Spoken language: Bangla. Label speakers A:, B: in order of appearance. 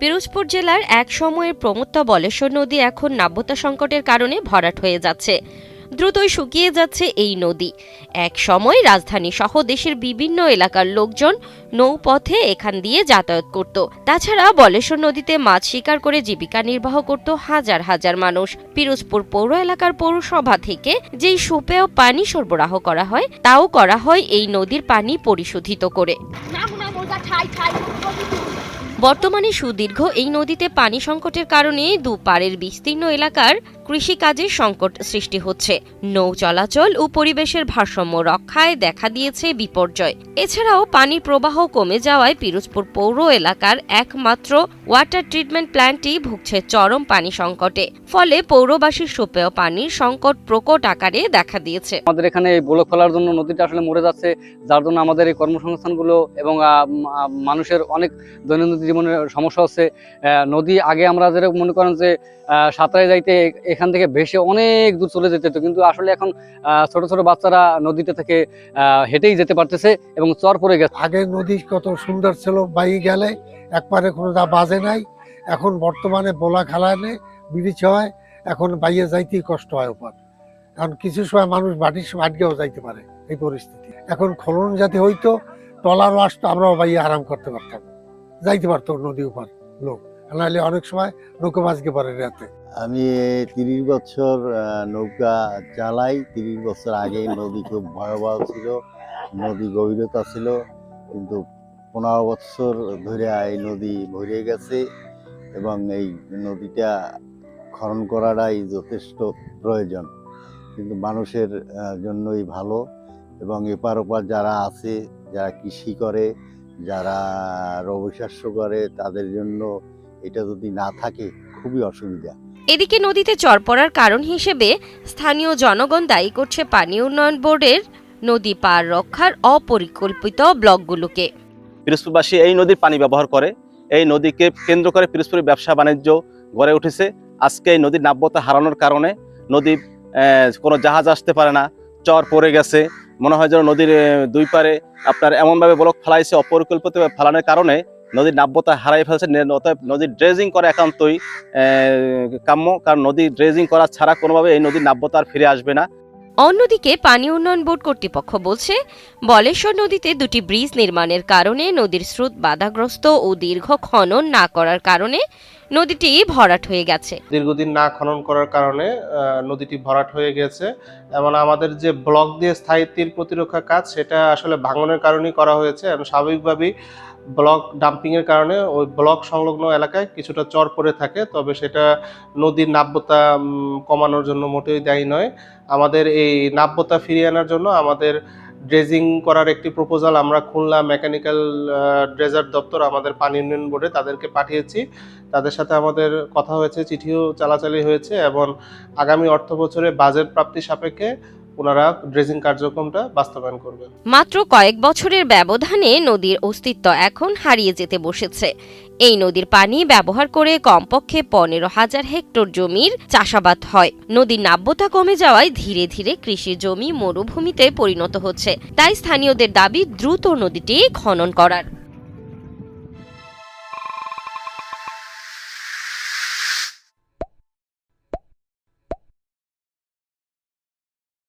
A: পিরোজপুর জেলার এক সময়ের প্রমত্তা বলেশ্বর নদী এখন নাব্যতা সংকটের কারণে ভরাট হয়ে যাচ্ছে। দ্রুতই শুকিয়ে যাচ্ছে এই নদী। এক সময় রাজধানী সহ দেশের বিভিন্ন এলাকার লোকজন নৌপথে এখান দিয়ে যাতায়াত করত। তাছাড়া বলেশ্বর নদীতে মাছ শিকার করে জীবিকা নির্বাহ করত হাজার হাজার মানুষ। পিরোজপুর পৌর এলাকার পৌরসভা থেকে যেই সুপেয় পানি সরবরাহ করা হয়, তাও করা হয় এই নদীর পানি পরিশোধিত করে। বর্তমানে সুদীর্ঘ এই নদীতে পানি সংকটের কারণে দুপাড়ের বিস্তীর্ণ এলাকার কৃষিকাজের সংকট সৃষ্টি হচ্ছে। নৌ চলাচল ও পরিবেশের ভারসাম্য রক্ষায় দেখা দিয়েছে বিপর্যয়। এছাড়াও পানির প্রবাহ কমে যাওয়ায় পিরোজপুর পৌর এলাকার একমাত্র ওয়াটার ট্রিটমেন্ট প্ল্যান্টটি ভুগছে চরম পানি সংকটে। ফলে পৌরবাসীর সুপেয় পানির সংকট প্রকট আকারে দেখা দিয়েছে।
B: আমাদের এখানে ব্লক ফেলার জন্য নদীটা আসলে মরে যাচ্ছে, যার জন্য আমাদের এই কর্মসংস্থানগুলো এবং মানুষের অনেক দৈনন্দিন জীবনের সমস্যা হচ্ছে। নদী আগে আমরা যেরকম মনে করেন যে সাঁতরায় যাইতে এখান থেকে ভেসে অনেক দূর চলে যেতে হতো, কিন্তু আসলে এখন ছোট ছোট বাচ্চারা নদীতে থেকে হেঁটেই যেতে পারতেছে এবং চর পড়ে গেছে।
C: আগে নদী কত সুন্দর ছিল, বাইরে গেলে একবারে কোনো বাজে নাই। এখন বর্তমানে বোলা খেলানে ব্রিজ হয়, এখন বাইরে যাইতেই কষ্ট হয় ওপার। কারণ কিছু সময় মানুষ বাটিও যাইতে পারে এই পরিস্থিতি। এখন খনন জাতি হইতো, ট্রলারও আসতো, আমরাও বাইরে আরাম করতে পারতাম, যাইতে পারতো নদী ওপার লোক। নাহলে অনেক সময় নৌকা মাঝকে পড়ে রাতে।
D: আমি 30 বছর নৌকা চালাই। 30 বছর আগে নদী খুব ভয়াবহ ছিল, নদী গভীরতা ছিল, কিন্তু 15 বছর ধরে এই নদী ভরে গেছে এবং এই নদীটা খনন করাটাই যথেষ্ট প্রয়োজন। কিন্তু মানুষের জন্যই ভালো, এবং এপার ওপার যারা আছে, যারা কৃষি করে, যারা রবিশস্য করে, তাদের জন্য এটা যদি না থাকে খুবই অসুবিধা।
A: এদিকে নদীতে চর পড়ার কারণ হিসেবে স্থানীয় জনগণ দায়ী করছে পানি উন্নয়ন বোর্ডের নদী পার রক্ষার অপরিকল্পিত ব্লকগুলোকে।
E: পিরোজপুরবাসী এই নদীর পানি ব্যবহার করে, এই নদীকে কেন্দ্র করে পিরোজপুরের ব্যবসা বাণিজ্য গড়ে উঠেছে। আজকে এই নদীর নাব্যতা হারানোর কারণে নদী কোনো জাহাজ আসতে পারে না, চর পড়ে গেছে। মনে হয় যেন নদীর দুই পারে আপনার এমনভাবে ব্লক ফেলাইছে, অপরিকল্পিত ফেলানোর কারণে নদীর নাব্যতা হারাই ফেলছে। অতএব নদীর ড্রেজিং করা একান্তই কাম্য, কারণ নদী ড্রেজিং করা ছাড়া কোনোভাবে এই নদীর নাব্যতা আর ফিরে আসবে না।
A: অন্যদিকে পানি উন্নয়ন বোর্ড কর্তৃপক্ষ বলছে, বলেশ্বর নদীতে দুটি ব্রিজ নির্মাণের কারণে নদীর স্রোত বাধাগ্রস্ত ও দীর্ঘ খনন না করার কারণে নদীটি ভরাট হয়ে গেছে।
F: দীর্ঘদিন না খনন করার কারণে নদীটি ভরাট হয়ে গেছে এবং আমাদের যে ব্লক দিয়ে স্থায়ী তীর প্রতিরক্ষা কাজ, সেটা আসলে ভাঙনের কারণেই করা হয়েছে এবং স্বাভাবিকভাবেই ব্লক ডাম্পিংয়ের কারণে ওই ব্লক সংলগ্ন এলাকায় কিছুটা চর পড়ে থাকে। তবে সেটা নদীর নাব্যতা কমানোর জন্য মোটেই দায়ী নয়। আমাদের এই নাব্যতা ফিরিয়ে আনার জন্য আমাদের ড্রেজিং করার একটি প্রপোজাল আমরা খুলনা মেকানিক্যাল ড্রেজার দপ্তর, আমাদের পানি উন্নয়ন বোর্ডে তাদেরকে পাঠিয়েছি। তাদের সাথে আমাদের কথা হয়েছে, চিঠিও চালাচালি হয়েছে এবং আগামী অর্থ বছরে বাজেট প্রাপ্তি সাপেক্ষে ওনারা ড্রেজিং কার্যক্রমটা বাস্তবায়ন করবেন।
A: মাত্র কয়েক বছরের ব্যবধানে নদীর অস্তিত্ব এখন হারিয়ে যেতে বসেছে। এই নদীর পানি ব্যবহার করে কমপক্ষে 15,000 হেক্টর জমির চাষাবাদ হয়। নদীর নাব্যতা কমে যাওয়ায় ধীরে ধীরে কৃষি জমি মরুভূমিতে পরিণত হচ্ছে। তাই স্থানীয়দের দাবি দ্রুত নদীটি খনন করার।